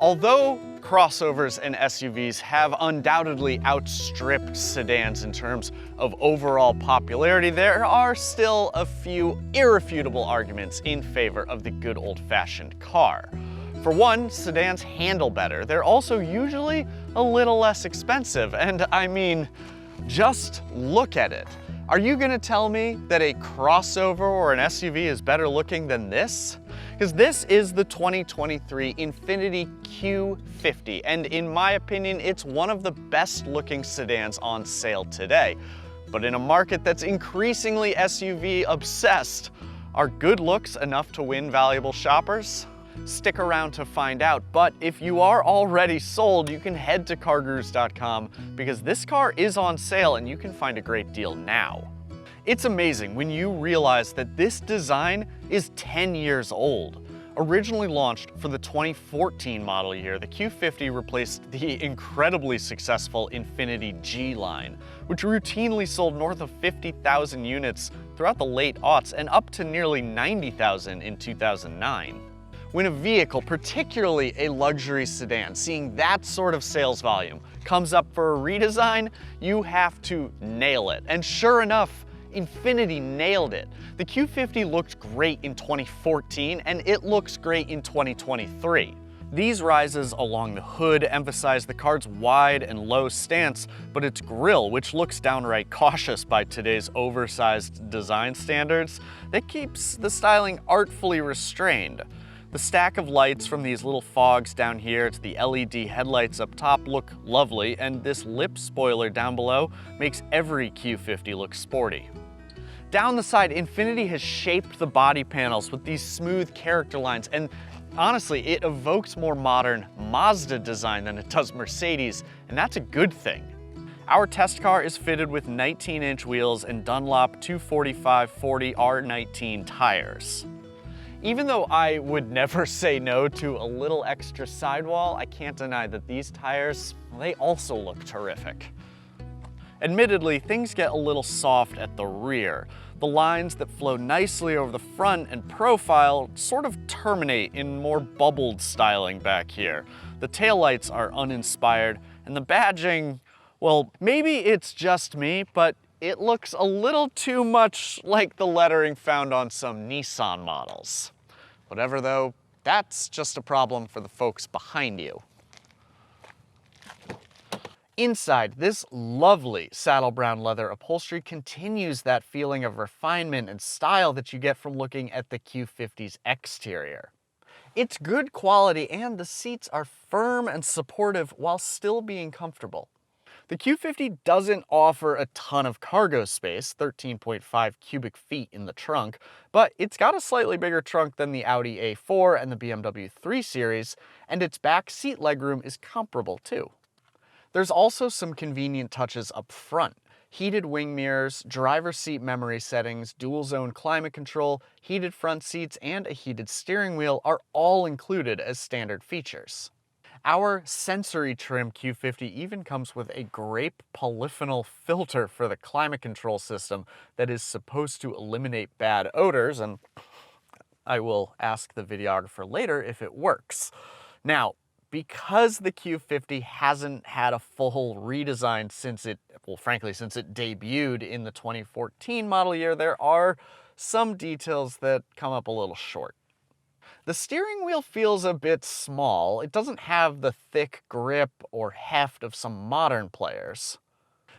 Although crossovers and SUVs have undoubtedly outstripped sedans in terms of overall popularity, there are still a few irrefutable arguments in favor of the good old-fashioned car. For one, sedans handle better. They're also usually a little less expensive, and I mean, just look at it. Are you gonna tell me that a crossover or an SUV is better looking than this? Because this is the 2023 Infiniti Q50, and in my opinion, it's one of the best looking sedans on sale today. But in a market that's increasingly SUV obsessed, are good looks enough to win valuable shoppers? Stick around to find out, but if you are already sold, you can head to CarGurus.com because this car is on sale and you can find a great deal now. It's amazing when you realize that this design is 10 years old. Originally launched for the 2014 model year, the Q50 replaced the incredibly successful Infiniti G line, which routinely sold north of 50,000 units throughout the late aughts and up to nearly 90,000 in 2009. When a vehicle, particularly a luxury sedan, seeing that sort of sales volume comes up for a redesign, you have to nail it. And sure enough, Infiniti nailed it. The Q50 looked great in 2014 and it looks great in 2023. These rises along the hood emphasize the car's wide and low stance, but its grille, which looks downright cautious by today's oversized design standards, that keeps the styling artfully restrained. The stack of lights from these little fogs down here to the LED headlights up top look lovely, and this lip spoiler down below makes every Q50 look sporty. Down the side, Infiniti has shaped the body panels with these smooth character lines, and honestly, it evokes more modern Mazda design than it does Mercedes, and that's a good thing. Our test car is fitted with 19-inch wheels and Dunlop 245/40 R19 tires. Even though I would never say no to a little extra sidewall, I can't deny that these tires, they also look terrific. Admittedly, things get a little soft at the rear. The lines that flow nicely over the front and profile sort of terminate in more bubbled styling back here. The taillights are uninspired, and the badging, well, maybe it's just me, but it looks a little too much like the lettering found on some Nissan models. Whatever though, that's just a problem for the folks behind you. Inside, this lovely saddle brown leather upholstery continues that feeling of refinement and style that you get from looking at the Q50's exterior. It's good quality and the seats are firm and supportive while still being comfortable. The Q50 doesn't offer a ton of cargo space, 13.5 cubic feet in the trunk, but it's got a slightly bigger trunk than the Audi A4 and the BMW 3 Series, and its back seat legroom is comparable too. There's also some convenient touches up front. Heated wing mirrors, driver's seat memory settings, dual zone climate control, heated front seats, and a heated steering wheel are all included as standard features. Our sensory trim Q50 even comes with a grape polyphenol filter for the climate control system that is supposed to eliminate bad odors, and I will ask the videographer later if it works. Now, because the Q50 hasn't had a full redesign since it debuted in the 2014 model year, there are some details that come up a little short. The steering wheel feels a bit small. It doesn't have the thick grip or heft of some modern players.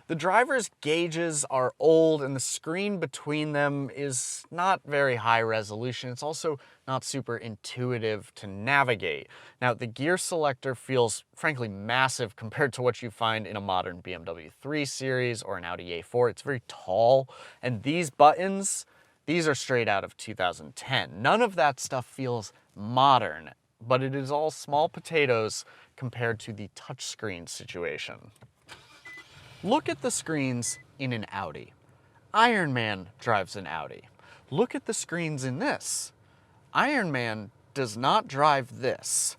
The driver's gauges are old and the screen between them is not very high resolution. It's also not super intuitive to navigate. Now, the gear selector feels frankly massive compared to what you find in a modern BMW 3 Series or an Audi A4. It's very tall, and these buttons, these are straight out of 2010. None of that stuff feels modern, but it is all small potatoes compared to the touchscreen situation. Look at the screens in an Audi. Iron Man drives an Audi. Look at the screens in this. Iron Man does not drive this.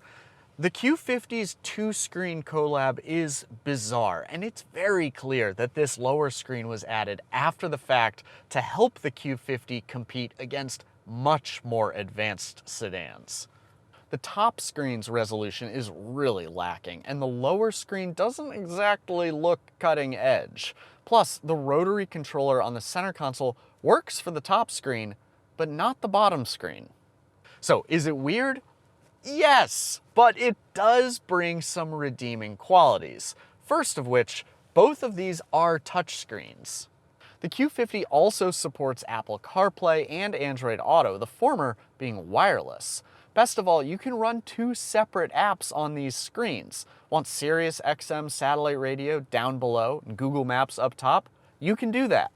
The Q50's two-screen collab is bizarre, and it's very clear that this lower screen was added after the fact to help the Q50 compete against much more advanced sedans. The top screen's resolution is really lacking, and the lower screen doesn't exactly look cutting edge. Plus, the rotary controller on the center console works for the top screen, but not the bottom screen. So, is it weird? Yes, but it does bring some redeeming qualities. First of which, both of these are touchscreens. The Q50 also supports Apple CarPlay and Android Auto, the former being wireless. Best of all, you can run 2 separate apps on these screens. Want Sirius XM satellite radio down below and Google Maps up top? You can do that.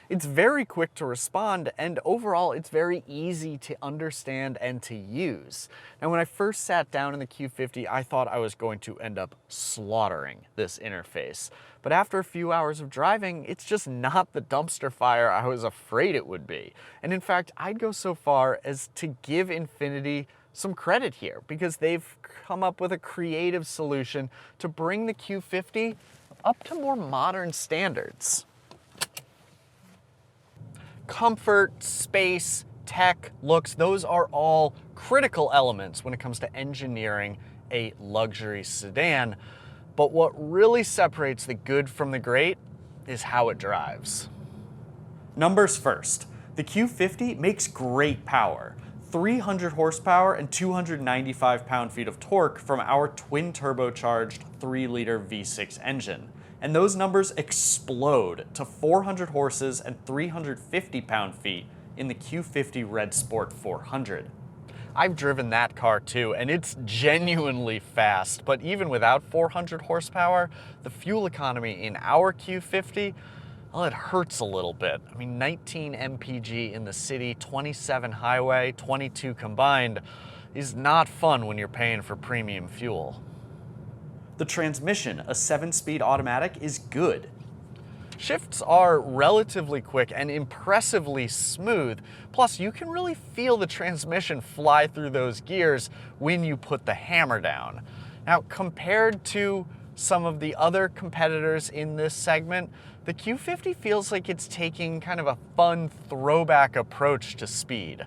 It's very quick to respond, and overall it's very easy to understand and to use. Now, when I first sat down in the Q50, I thought I was going to end up slaughtering this interface. But after a few hours of driving, it's just not the dumpster fire I was afraid it would be. And in fact, I'd go so far as to give Infiniti some credit here, because they've come up with a creative solution to bring the Q50 up to more modern standards. Comfort, space, tech, looks, those are all critical elements when it comes to engineering a luxury sedan. But what really separates the good from the great is how it drives. Numbers first. The Q50 makes great power. 300 horsepower and 295 pound-feet of torque from our twin-turbocharged 3-liter V6 engine. And those numbers explode to 400 horses and 350 pound-feet in the Q50 Red Sport 400. I've driven that car too, and it's genuinely fast, but even without 400 horsepower, the fuel economy in our Q50, well, it hurts a little bit. I mean, 19 mpg in the city, 27 highway, 22 combined is not fun when you're paying for premium fuel. The transmission, a 7-speed automatic, is good. Shifts are relatively quick and impressively smooth, plus you can really feel the transmission fly through those gears when you put the hammer down. Now, compared to some of the other competitors in this segment, the Q50 feels like it's taking kind of a fun throwback approach to speed.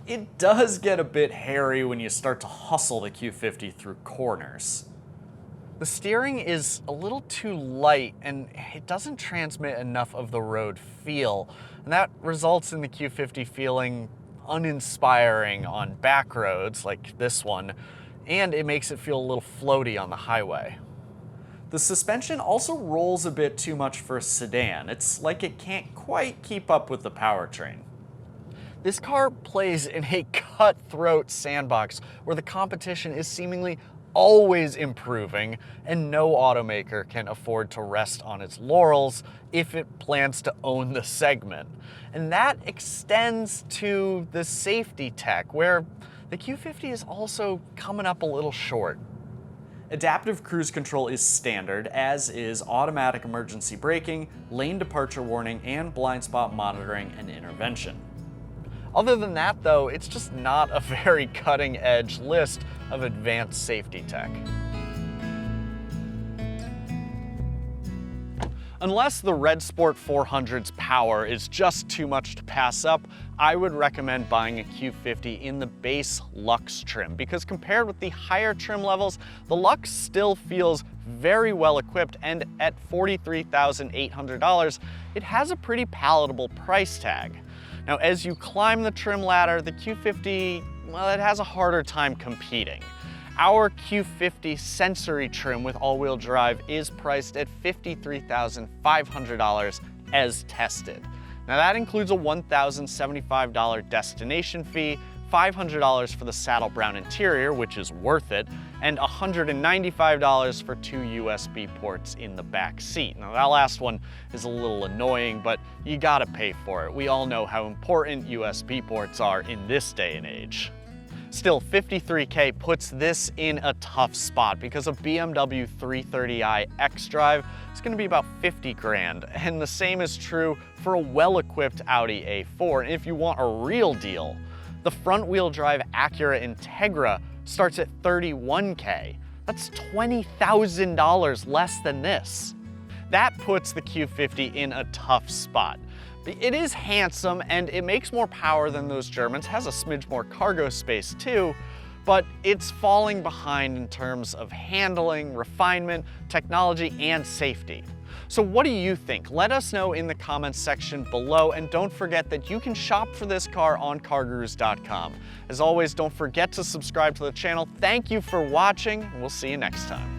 It does get a bit hairy when you start to hustle the Q50 through corners. The steering is a little too light, and it doesn't transmit enough of the road feel, and that results in the Q50 feeling uninspiring on back roads like this one, and it makes it feel a little floaty on the highway. The suspension also rolls a bit too much for a sedan. It's like it can't quite keep up with the powertrain. This car plays in a cutthroat sandbox where the competition is seemingly always improving, and no automaker can afford to rest on its laurels if it plans to own the segment. And that extends to the safety tech, where the Q50 is also coming up a little short. Adaptive cruise control is standard, as is automatic emergency braking, lane departure warning, and blind spot monitoring and intervention. Other than that, though, it's just not a very cutting-edge list of advanced safety tech. Unless the Red Sport 400's power is just too much to pass up, I would recommend buying a Q50 in the base Luxe trim, because compared with the higher trim levels, the Luxe still feels very well equipped, and at $43,800, it has a pretty palatable price tag. Now, as you climb the trim ladder, the Q50, well, it has a harder time competing. Our Q50 Sensory trim with all-wheel drive is priced at $53,500 as tested. Now, that includes a $1,075 destination fee, $500 for the saddle brown interior, which is worth it, and $195 for 2 USB ports in the back seat. Now, that last one is a little annoying, but you gotta pay for it. We all know how important USB ports are in this day and age. Still, $53K puts this in a tough spot, because a BMW 330i xDrive is gonna be about 50 grand, and the same is true for a well-equipped Audi A4. And if you want a real deal, the front-wheel drive Acura Integra starts at $31K. That's $20,000 less than this. That puts the Q50 in a tough spot. It is handsome, and it makes more power than those Germans, has a smidge more cargo space too, but it's falling behind in terms of handling, refinement, technology, and safety. So what do you think? Let us know in the comments section below, and don't forget that you can shop for this car on CarGurus.com. As always, don't forget to subscribe to the channel. Thank you for watching, and we'll see you next time.